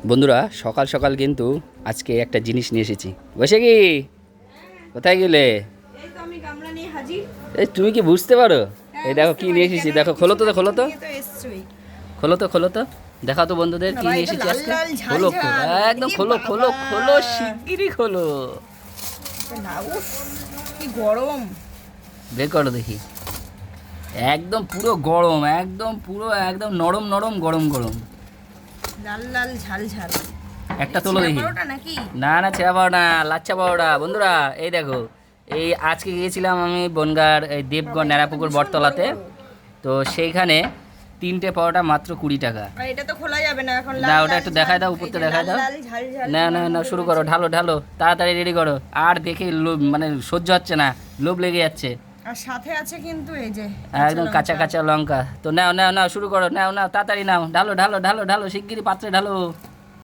বন্ধুরা সকাল সকাল কিন্তু আজকে একটা জিনিস নিয়ে এসেছি। বসে কি কোথায় গেলে? এই তো আমি গামলা নিয়ে হাজির। এই তুমি কি বুঝতে পারো? এই দেখো বুঝতে কি পারি, নিয়ে এসেছি, কেন দেখো কিছু খোলো তো না খোলো তো কিছু নিয়ে এসছোই। খোলো তো দেখাও তো বন্ধুদের কি বাবা, নিয়ে এটা এসেছি লাল আজকে। লাল ঝাল খোলো ঝাল। একদম এ খোলো খোলো বাবা। খোলো শিগগিরই খোলো। এটা না, উফ কি গরম। বের করো দেখি। একদম পুরো গরম, একদম পুরো একদম নরম নরম গরম গরম। লাল লাল ঝাল ঝাল। একটা তোলো দেখি। পরোটা নাকি? না না ছেঁড়া পাউডার না, লাচ্চা পাউডার। বন্ধুরা এই দেখো, এই আজকে গিয়েছিলাম আমি বনগাঁর এই দেবগড় ন্যাড়াপুকুর বটতলাতে। তো সেইখানে 3টে পাউডার মাত্র 20 টাকা। আর এটা তো খোলা যাবে না এখন। না ওটা একটু দেখায় দাও, উপরতে দেখায় দাও। না না না শুরু করো, ঢালো ঢালো তাড়াতাড়ি রেডি করো। আর দেখে মানে সহ্য হচ্ছে না, লোভ লেগে যাচ্ছে। আর সাথে আছে কিন্তু এই যে একদম কাঁচা কাঁচা লঙ্কা। তো নাও নাও নাও শুরু করো, নাও নাও তাড়াতাড়ি নাও, ঢালো ঢালো ঢালো ঢালো শিগগিরই পাত্রে ঢালো।